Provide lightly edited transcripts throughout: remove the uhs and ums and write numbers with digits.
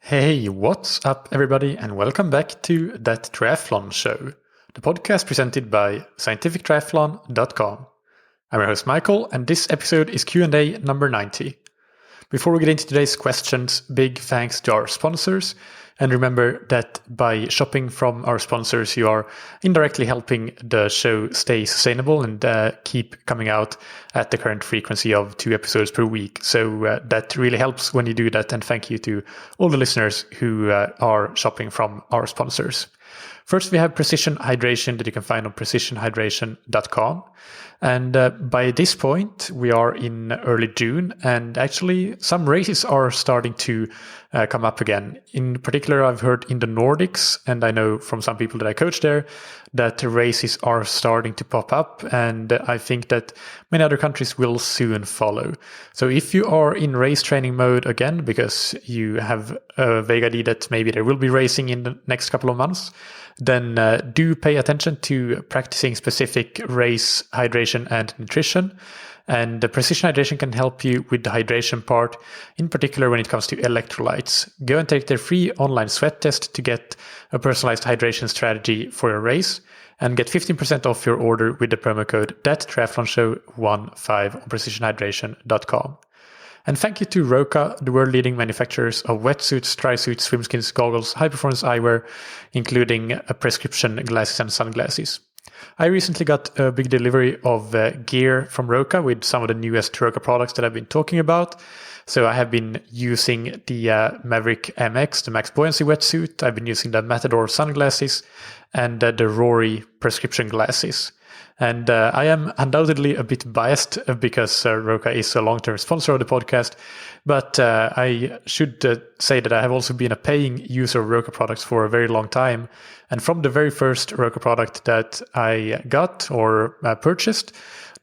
Hey, what's up, everybody, and welcome back to That Triathlon Show, the podcast presented by scientifictriathlon.com. I'm your host, Michael, and this episode is Q&A number 90. Before we get into today's questions, big thanks to our sponsors. And remember that by shopping from our sponsors, you are indirectly helping the show stay sustainable and keep coming out at the current frequency of 2 episodes per week. So that really helps when you do that. And thank you to all the listeners who are shopping from our sponsors. First, we have Precision Hydration that you can find on precisionhydration.com. And by this point, we are in early June, and actually some races are starting to come up again. In particular, I've heard in the Nordics, and I know from some people that I coach there, that races are starting to pop up, and I think that many other countries will soon follow. So if you are in race training mode again, because you have a vague idea that maybe there will be racing in the next couple of months, then do pay attention to practicing specific race hydration and nutrition. And the precision hydration can help you with the hydration part, in particular when it comes to electrolytes. Go and take their free online sweat test to get a personalized hydration strategy for your race and get 15% off your order with the promo code ThatTriathlonShow15 on precisionhydration.com. And thank you to Roka, the world leading manufacturers of wetsuits, dry suits, swimskins, goggles, high performance eyewear, including prescription glasses and sunglasses. I recently got a big delivery of gear from Roka with some of the newest Roka products that I've been talking about. So I have been using the Maverick MX, the Max Buoyancy wetsuit. I've been using the Matador sunglasses and the Rory prescription glasses. And I am undoubtedly a bit biased because Roka is a long-term sponsor of the podcast. But I should say that I have also been a paying user of Roka products for a very long time. And from the very first Roka product that I got or purchased,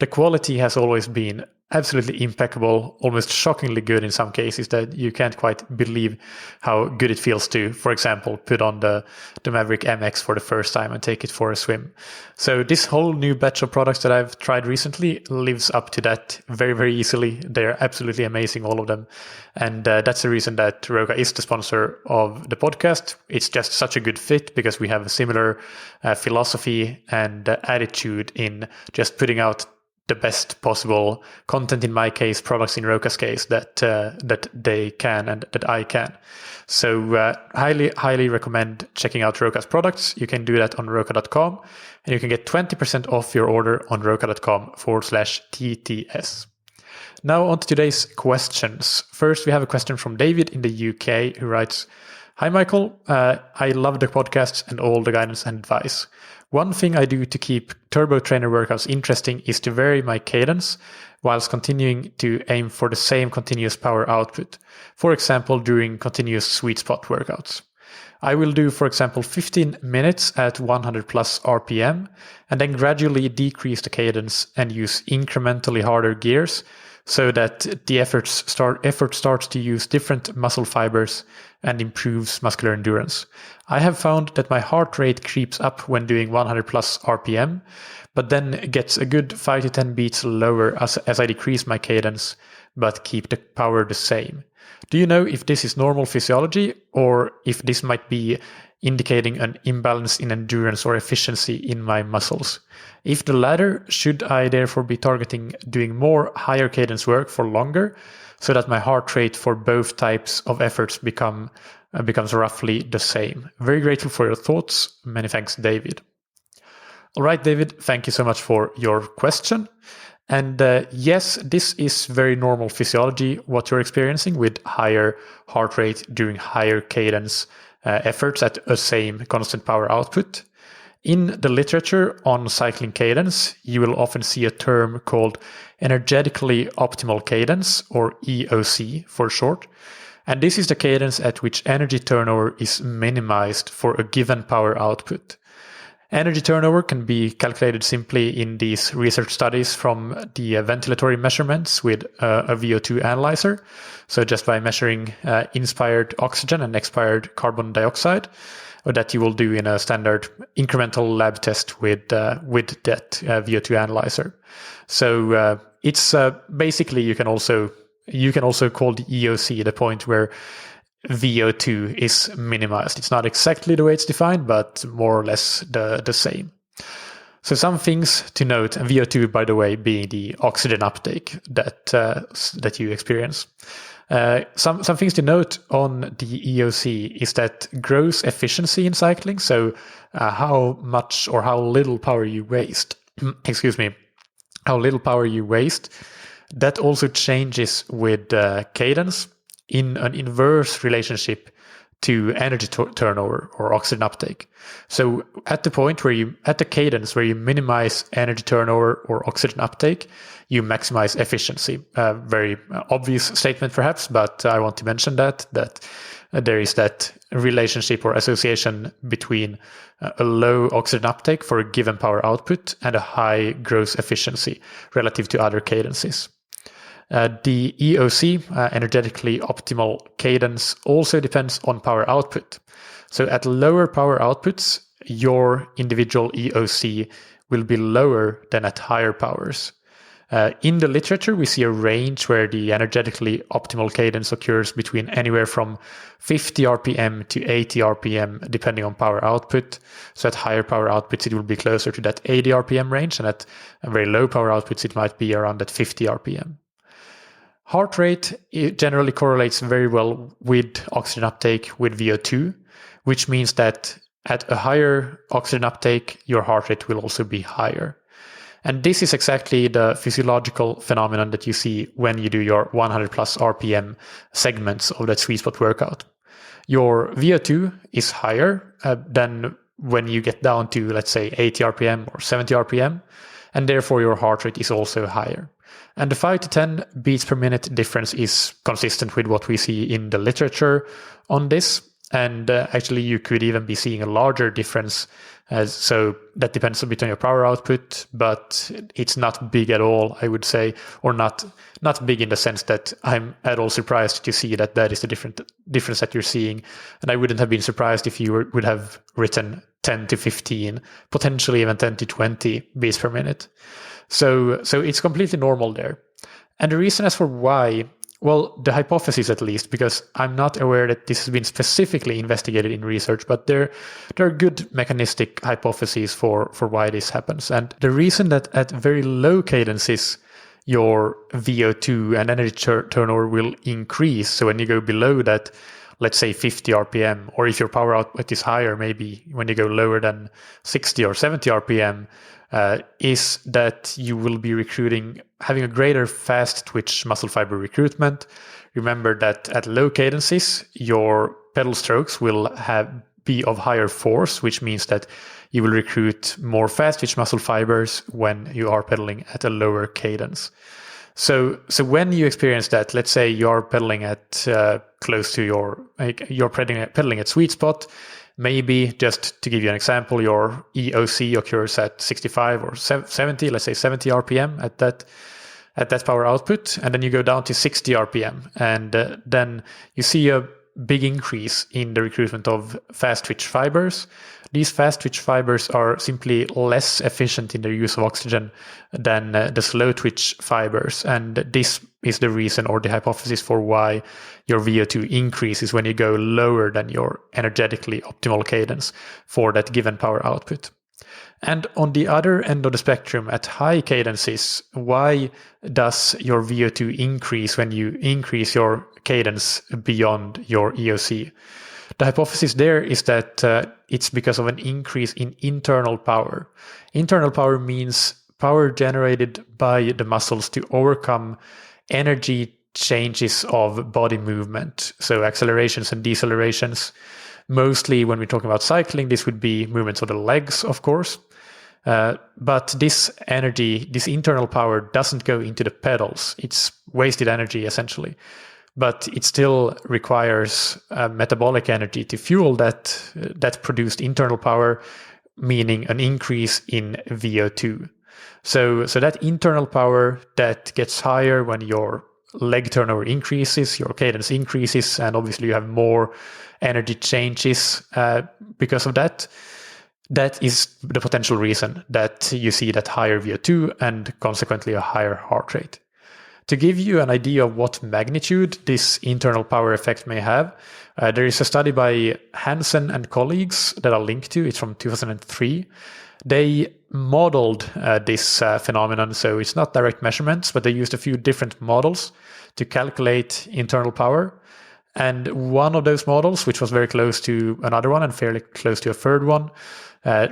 the quality has always been absolutely impeccable, almost shockingly good in some cases that you can't quite believe how good it feels to, for example, put on the Maverick MX for the first time and take it for a swim. So this whole new batch of products that I've tried recently lives up to that very, very easily. They're absolutely amazing, all of them. And that's the reason that Roka is the sponsor of the podcast. It's just such a good fit because we have a similar philosophy and attitude in just putting out the best possible content, in my case, products in Roka's case, that they can and that I can. So highly recommend checking out Roka's products. You can do that on Roka.com, and you can get 20% off your order on Roka.com/TTS. Now on to today's questions. First, we have a question from David in the UK who writes, "Hi, Michael. I love the podcast and all the guidance and advice. One thing I do to keep turbo trainer workouts interesting is to vary my cadence whilst continuing to aim for the same continuous power output. For example, during continuous sweet spot workouts. I will do, for example, 15 minutes at 100 plus RPM and then gradually decrease the cadence and use incrementally harder gears so that the effort starts to use different muscle fibers and improves muscular endurance. I have found that my heart rate creeps up when doing 100 plus RPM, but then gets a good 5 to 10 beats lower as I decrease my cadence, but keep the power the same. Do you know if this is normal physiology or if this might be indicating an imbalance in endurance or efficiency in my muscles? If the latter, should I therefore be targeting doing more higher cadence work for longer so that my heart rate for both types of efforts becomes roughly the same? Very grateful for your thoughts. Many thanks, David." All right, David, thank you so much for your question. And yes, this is very normal physiology, what you're experiencing with higher heart rate during higher cadence efforts at a same constant power output. In the literature on cycling cadence, you will often see a term called Energetically Optimal Cadence, or EOC for short. And this is the cadence at which energy turnover is minimized for a given power output. Energy turnover can be calculated simply in these research studies from the ventilatory measurements with a VO2 analyzer. So just by measuring inspired oxygen and expired carbon dioxide, that you will do in a standard incremental lab test with that VO2 analyzer. So it's basically you can also call the EOC the point where VO2 is minimized. It's not exactly the way it's defined, but more or less the same. So some things to note, and VO2, by the way, being the oxygen uptake that you experience. Some things to note on the EOC is that gross efficiency in cycling, so how much or how little power you waste, how little power you waste, that also changes with cadence in an inverse relationship to energy turnover or oxygen uptake. So at the cadence where you minimize energy turnover or oxygen uptake, you maximize efficiency. Very obvious statement perhaps, but I want to mention that there is that relationship or association between a low oxygen uptake for a given power output and a high gross efficiency relative to other cadences. The EOC, energetically optimal cadence, also depends on power output. So at lower power outputs, your individual EOC will be lower than at higher powers. In the literature, we see a range where the energetically optimal cadence occurs between anywhere from 50 RPM to 80 RPM, depending on power output. So at higher power outputs, it will be closer to that 80 RPM range, and at very low power outputs, it might be around that 50 RPM. Heart rate generally correlates very well with oxygen uptake with VO2, which means that at a higher oxygen uptake, your heart rate will also be higher. And this is exactly the physiological phenomenon that you see when you do your 100 plus RPM segments of that sweet spot workout. Your VO2 is higher than when you get down to, let's say, 80 RPM or 70 RPM, and therefore your heart rate is also higher. And the 5 to 10 beats per minute difference is consistent with what we see in the literature on this. And actually, you could even be seeing a larger difference. So that depends a bit on your power output, but it's not big at all, I would say, or not big in the sense that I'm at all surprised to see that is the difference that you're seeing. And I wouldn't have been surprised if you would have written 10 to 15, potentially even 10 to 20 beats per minute. So it's completely normal there. And the reason as for why, well, the hypothesis at least, because I'm not aware that this has been specifically investigated in research, but there are good mechanistic hypotheses for why this happens. And the reason that at very low cadences, your VO2 and energy turnover will increase. So when you go below that, let's say 50 RPM, or if your power output is higher, maybe when you go lower than 60 or 70 RPM, is that you will be having a greater fast twitch muscle fiber recruitment. Remember that at low cadences, your pedal strokes will be of higher force, which means that you will recruit more fast twitch muscle fibers when you are pedaling at a lower cadence. So when you experience that, let's say you're pedaling at close to you're pedaling at sweet spot. Maybe, just to give you an example, your EOC occurs at 65 or 70, let's say 70 RPM at that power output, and then you go down to 60 RPM, and then you see a big increase in the recruitment of fast twitch fibers. These fast twitch fibers are simply less efficient in their use of oxygen than the slow twitch fibers. And this is the reason or the hypothesis for why your VO2 increases when you go lower than your energetically optimal cadence for that given power output. And on the other end of the spectrum, at high cadences, why does your VO2 increase when you increase your cadence beyond your EOC? The hypothesis there is that it's because of an increase in internal power. Internal power means power generated by the muscles to overcome energy changes of body movement, so accelerations and decelerations. Mostly when we're talking about cycling, this would be movements of the legs, of course. But this energy, this internal power, doesn't go into the pedals. It's wasted energy, essentially. But it still requires metabolic energy to fuel that produced internal power, meaning an increase in VO2. So that internal power that gets higher when your leg turnover increases, your cadence increases, and obviously you have more energy changes because of that. That is the potential reason that you see that higher VO2 and consequently a higher heart rate. To give you an idea of what magnitude this internal power effect may have, there is a study by Hansen and colleagues that I'll link to. It's from 2003. They modeled this phenomenon, so it's not direct measurements, but they used a few different models to calculate internal power. And one of those models, which was very close to another one and fairly close to a third one,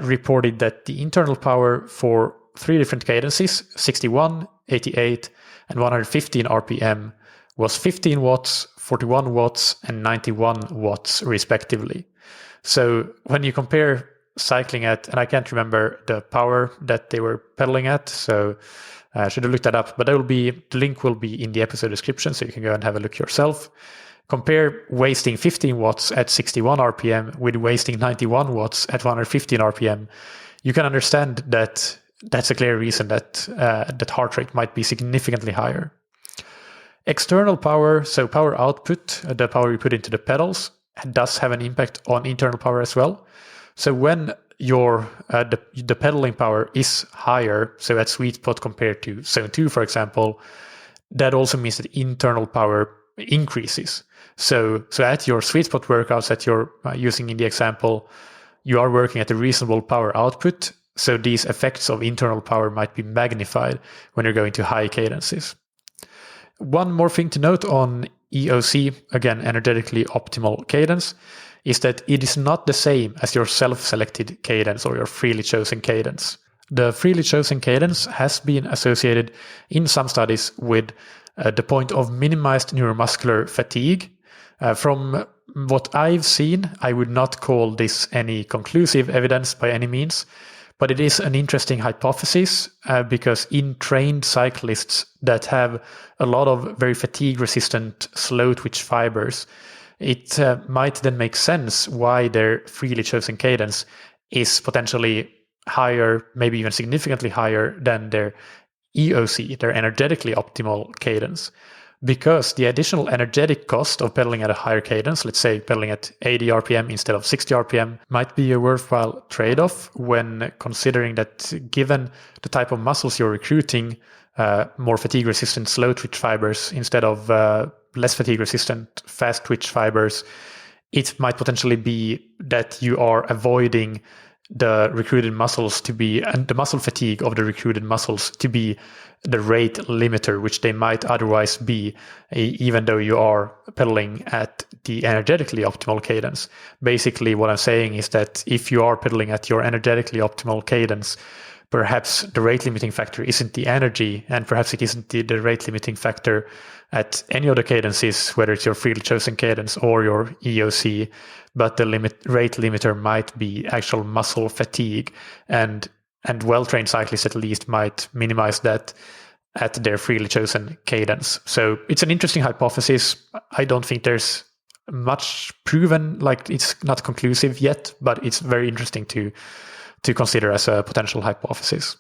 reported that the internal power for 3 different cadences, 61, 88, and 115 RPM, was 15 watts, 41 watts, and 91 watts, respectively. So when you compare cycling at, and I can't remember the power that they were pedaling at, so I should have looked that up, but the link will be in the episode description, so you can go and have a look yourself. Compare wasting 15 watts at 61 RPM with wasting 91 watts at 115 RPM. You can understand that that's a clear reason that that heart rate might be significantly higher. External power, so power output, the power you put into the pedals, does have an impact on internal power as well. So when your the pedaling power is higher, so at sweet spot compared to zone 2, for example, that also means that internal power increases. So at your sweet spot workouts that you're using in the example, you are working at a reasonable power output. So these effects of internal power might be magnified when you're going to high cadences. One more thing to note on EOC, again, energetically optimal cadence, is that it is not the same as your self-selected cadence or your freely chosen cadence. The freely chosen cadence has been associated in some studies with the point of minimized neuromuscular fatigue. From what I've seen, I would not call this any conclusive evidence by any means, but it is an interesting hypothesis because in trained cyclists that have a lot of very fatigue-resistant slow twitch fibers, it might then make sense why their freely chosen cadence is potentially higher, maybe even significantly higher than their EOC, their energetically optimal cadence. Because the additional energetic cost of pedaling at a higher cadence, let's say pedaling at 80 RPM instead of 60 RPM, might be a worthwhile trade-off when considering that given the type of muscles you're recruiting, more fatigue-resistant slow twitch fibers instead of less fatigue-resistant fast twitch fibers, it might potentially be that you are avoiding the recruited muscles to be, and the muscle fatigue of the recruited muscles to be the rate limiter, which they might otherwise be, even though you are pedaling at the energetically optimal cadence. Basically, what I'm saying is that if you are pedaling at your energetically optimal cadence, perhaps the rate limiting factor isn't the energy, and perhaps it isn't the rate limiting factor at any of the cadences, whether it's your freely chosen cadence or your EOC, but the rate limiter might be actual muscle fatigue, and well-trained cyclists at least might minimize that at their freely chosen cadence. So it's an interesting hypothesis. I don't think there's much proven, like it's not conclusive yet, but it's very interesting to consider as a potential hypothesis.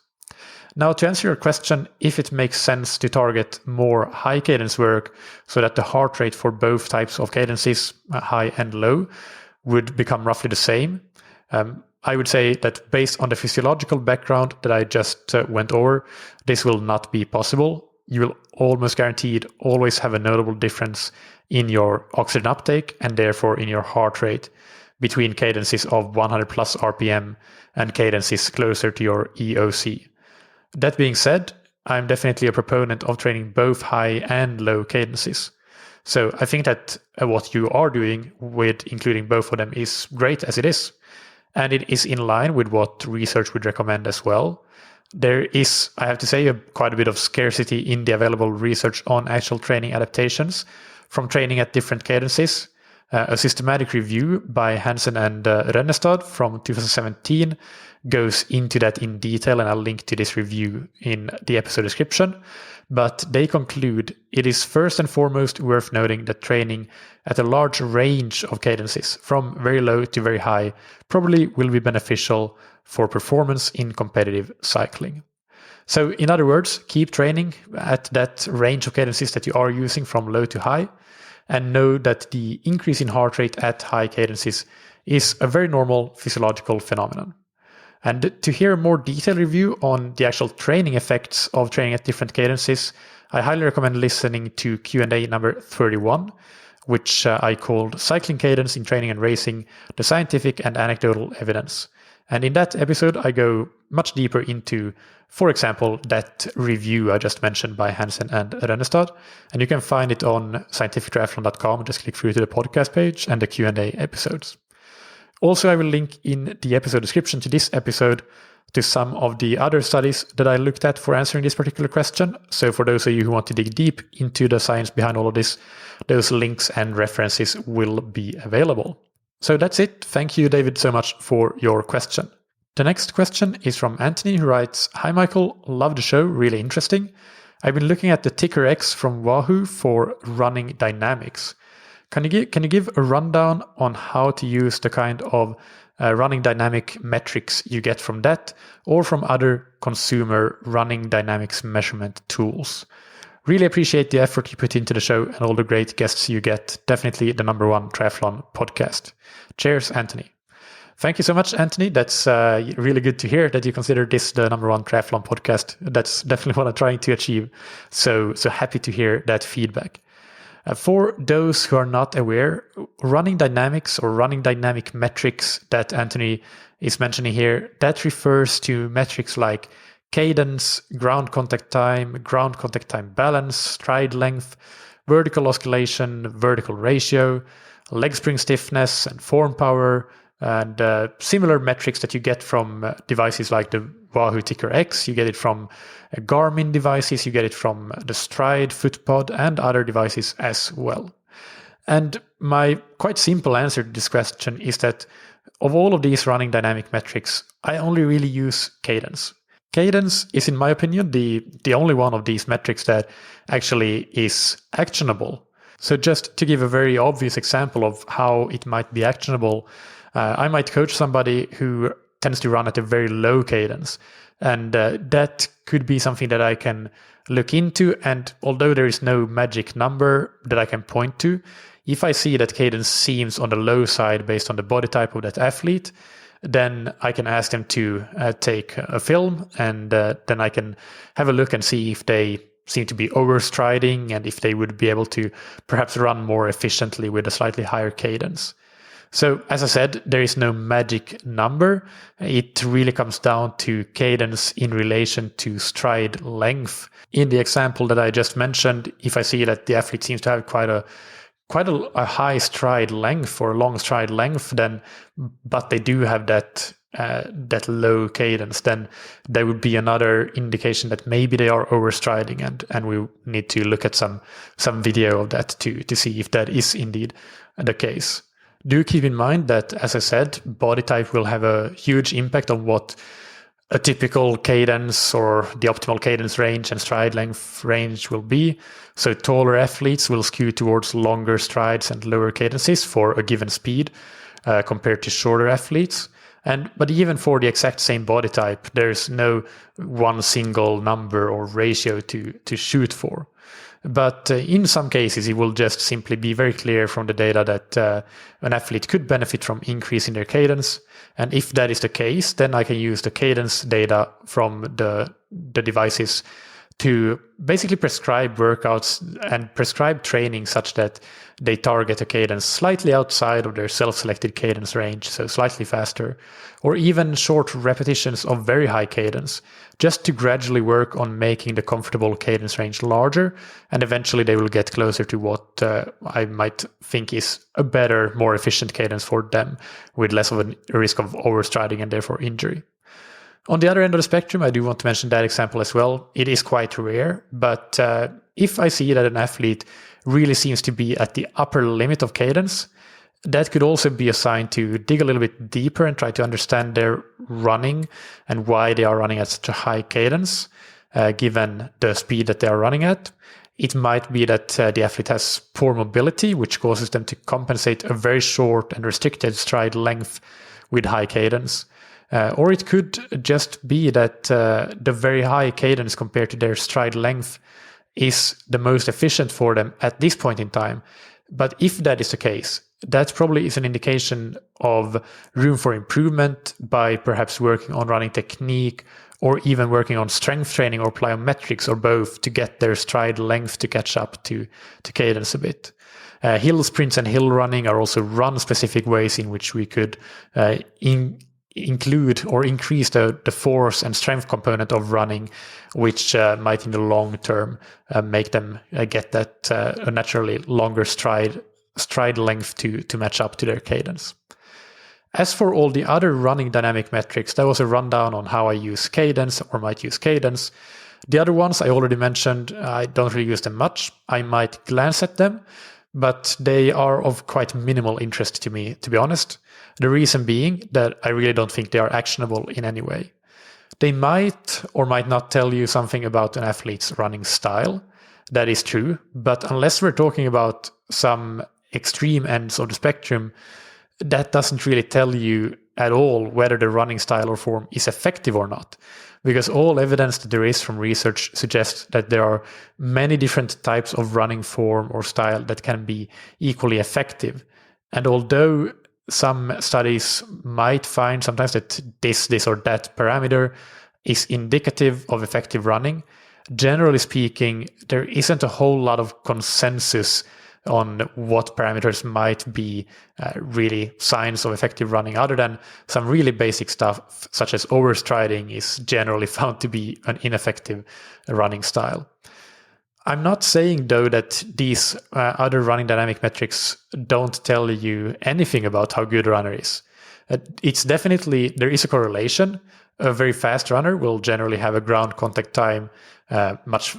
Now, to answer your question, if it makes sense to target more high cadence work so that the heart rate for both types of cadences, high and low, would become roughly the same, I would say that based on the physiological background that I just went over, this will not be possible. You will almost guaranteed always have a notable difference in your oxygen uptake and therefore in your heart rate between cadences of 100 plus RPM and cadences closer to your EOC. That being said, I'm definitely a proponent of training both high and low cadences. So I think that what you are doing with including both of them is great as it is. And it is in line with what research would recommend as well. There is, I have to say, quite a bit of scarcity in the available research on actual training adaptations from training at different cadences. A systematic review by Hansen and Rennestad from 2017 goes into that in detail, and I'll link to this review in the episode description. But they conclude it is first and foremost worth noting that training at a large range of cadences, from very low to very high, probably will be beneficial for performance in competitive cycling. So in other words, keep training at that range of cadences that you are using from low to high, and know that the increase in heart rate at high cadences is a very normal physiological phenomenon. And to hear a more detailed review on the actual training effects of training at different cadences, I highly recommend listening to Q&A number 31, which I called Cycling Cadence in Training and Racing, the Scientific and Anecdotal Evidence. And in that episode, I go much deeper into, for example, that review I just mentioned by Hansen and Rennestad. And you can find it on scientifictriathlon.com. Just click through to the podcast page and the Q&A episodes. Also, I will link in the episode description to this episode to some of the other studies that I looked at for answering this particular question. So for those of you who want to dig deep into the science behind all of this, those links and references will be available. So that's it. Thank you, David, so much for your question. The next question is from Anthony, who writes, "Hi, Michael. Love the show. Really interesting. I've been looking at the Ticker X from Wahoo for running dynamics. Can you give a rundown on how to use the kind of running dynamic metrics you get from that or from other consumer running dynamics measurement tools? Really appreciate the effort you put into the show and all the great guests you get. Definitely the #1 triathlon podcast. Cheers, Anthony." Thank you so much, Anthony. That's really good to hear that you consider this the #1 triathlon podcast. That's definitely what I'm trying to achieve. So happy to hear that feedback. For those who are not aware, running dynamics or running dynamic metrics that Anthony is mentioning here, that refers to metrics like cadence, ground contact time balance, stride length, vertical oscillation, vertical ratio, leg spring stiffness and form power, and similar metrics that you get from devices like the Wahoo Ticker X. You get it from Garmin devices, you get it from the Stride FootPod and other devices as well. And my quite simple answer to this question is that of all of these running dynamic metrics, I only really use cadence. Cadence is, in my opinion, the only one of these metrics that actually is actionable. So just to give a very obvious example of how it might be actionable, I might coach somebody who tends to run at a very low cadence. And that could be something that I can look into. And although there is no magic number that I can point to, if I see that cadence seems on the low side based on the body type of that athlete, then I can ask them to take a film, and then I can have a look and see if they seem to be overstriding and if they would be able to perhaps run more efficiently with a slightly higher cadence. So as I said, there is no magic number. It really comes down to cadence in relation to stride length. In the example that I just mentioned, if I see that the athlete seems to have quite a high stride length or a long stride length, but they do have that low cadence, then there would be another indication that maybe they are overstriding, and we need to look at some video of that to see if that is indeed the case. Do keep in mind that, as I said, body type will have a huge impact on what a typical cadence or the optimal cadence range and stride length range will be. So taller athletes will skew towards longer strides and lower cadences for a given speed compared to shorter athletes. But even for the exact same body type, there's no one single number or ratio to shoot for. But in some cases, it will just simply be very clear from the data that an athlete could benefit from increasing their cadence. And if that is the case, then I can use the cadence data from the devices to basically prescribe workouts and prescribe training such that they target a cadence slightly outside of their self-selected cadence range, so slightly faster, or even short repetitions of very high cadence, just to gradually work on making the comfortable cadence range larger, and eventually they will get closer to what I might think is a better, more efficient cadence for them, with less of a risk of overstriding and therefore injury. On the other end of the spectrum, I do want to mention that example as well. It is quite rare, but if I see that an athlete really seems to be at the upper limit of cadence, that could also be a sign to dig a little bit deeper and try to understand their running and why they are running at such a high cadence, given the speed that they are running at. It might be that the athlete has poor mobility, which causes them to compensate a very short and restricted stride length with high cadence. Or it could just be that the very high cadence compared to their stride length is the most efficient for them at this point in time. But if that is the case, that probably is an indication of room for improvement by perhaps working on running technique or even working on strength training or plyometrics or both to get their stride length to catch up to cadence a bit. Hill sprints and hill running are also run-specific ways in which we could include or increase the force and strength component of running, which might in the long term make them get that a naturally longer stride length to match up to their cadence. As for all the other running dynamic metrics, that was a rundown on how I use cadence or might use cadence. The other ones I already mentioned, I don't really use them much. I might glance at them, but they are of quite minimal interest to me, to be honest. The reason being that I really don't think they are actionable in any way. They might or might not tell you something about an athlete's running style. That is true, but unless we're talking about some extreme ends of the spectrum, that doesn't really tell you at all whether the running style or form is effective or not. Because all evidence that there is from research suggests that there are many different types of running form or style that can be equally effective. And although some studies might find sometimes that this or that parameter is indicative of effective running, generally speaking, there isn't a whole lot of consensus on what parameters might be really signs of effective running, other than some really basic stuff such as overstriding is generally found to be an ineffective running style. I'm not saying though that these other running dynamic metrics don't tell you anything about how good a runner is. It's definitely, there is a correlation. A very fast runner will generally have a ground contact time much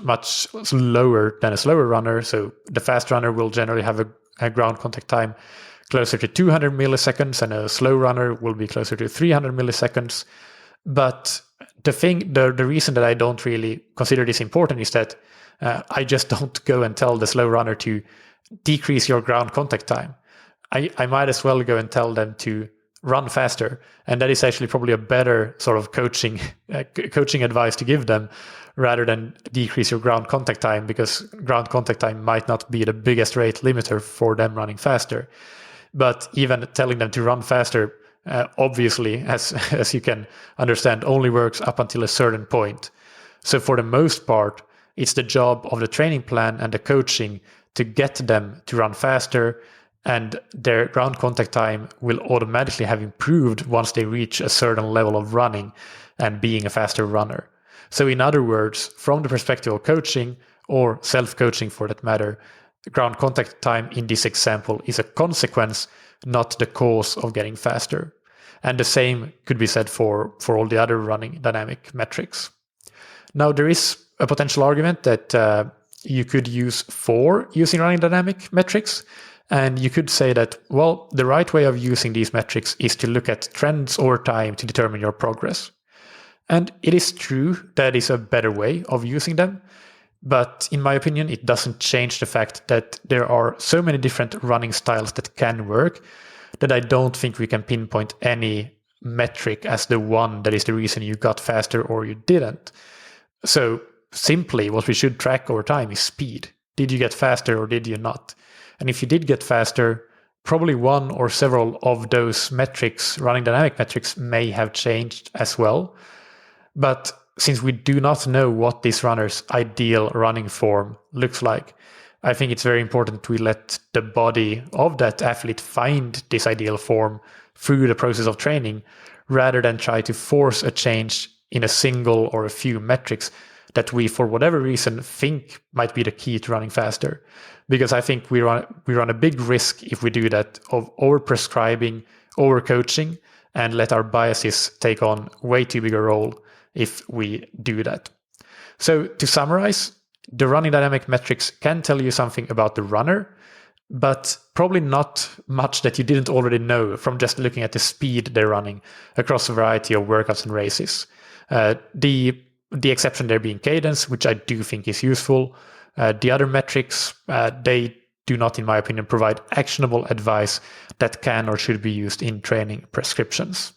lower than a slower runner. So the fast runner will generally have a ground contact time closer to 200 milliseconds, and a slow runner will be closer to 300 milliseconds. But the reason that I don't really consider this important is that I just don't go and tell the slow runner to decrease your ground contact time. I might as well go and tell them to run faster. And that is actually probably a better sort of coaching advice to give them, rather than decrease your ground contact time, because ground contact time might not be the biggest rate limiter for them running faster. But even telling them to run faster, obviously, as you can understand, only works up until a certain point. So for the most part, it's the job of the training plan and the coaching to get them to run faster, and their ground contact time will automatically have improved once they reach a certain level of running and being a faster runner. So in other words, from the perspective of coaching, or self-coaching for that matter, ground contact time in this example is a consequence, not the cause of getting faster. And the same could be said for all the other running dynamic metrics. Now, there is a potential argument that you could use for using running dynamic metrics. And you could say that, well, the right way of using these metrics is to look at trends over time to determine your progress. And it is true that is a better way of using them. But in my opinion, it doesn't change the fact that there are so many different running styles that can work that I don't think we can pinpoint any metric as the one that is the reason you got faster or you didn't. So simply what we should track over time is speed. Did you get faster or did you not? And if you did get faster, probably one or several of those metrics, running dynamic metrics, may have changed as well. But since we do not know what this runner's ideal running form looks like, I think it's very important we let the body of that athlete find this ideal form through the process of training, rather than try to force a change in a single or a few metrics that we, for whatever reason, think might be the key to running faster. Because I think we run a big risk if we do that, of over-prescribing, over-coaching, and let our biases take on way too big a role if we do that. So to summarize, the running dynamic metrics can tell you something about the runner, but probably not much that you didn't already know from just looking at the speed they're running across a variety of workouts and races. The exception there being cadence, which I do think is useful. The other metrics, they do not, in my opinion, provide actionable advice that can or should be used in training prescriptions.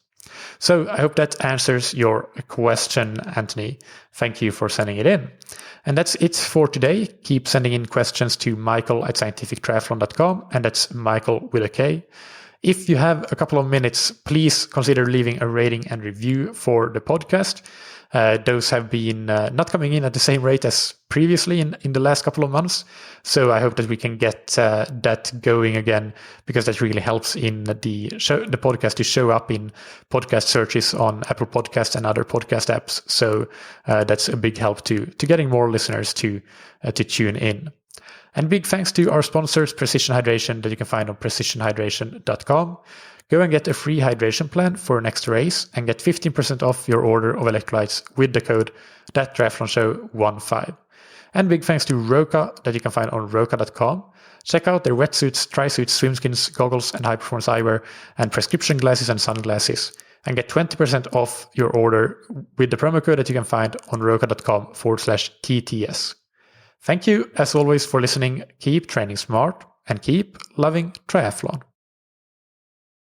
So I hope that answers your question, Anthony. Thank you for sending it in. And that's it for today. Keep sending in questions to michael@scientifictriathlon.com, and that's Michael with a K. If you have a couple of minutes, please consider leaving a rating and review for the podcast. Those have been not coming in at the same rate as previously in the last couple of months. So I hope that we can get that going again, because that really helps in the podcast to show up in podcast searches on Apple Podcasts and other podcast apps. So that's a big help to getting more listeners to tune in. And big thanks to our sponsors, Precision Hydration, that you can find on precisionhydration.com. Go and get a free hydration plan for next race and get 15% off your order of electrolytes with the code ThatTriathlonShow15. And big thanks to Roka, that you can find on roka.com. Check out their wetsuits, tri-suits, swimskins, goggles, and high-performance eyewear, and prescription glasses and sunglasses. And get 20% off your order with the promo code that you can find on roka.com/TTS. Thank you, as always, for listening. Keep training smart and keep loving triathlon.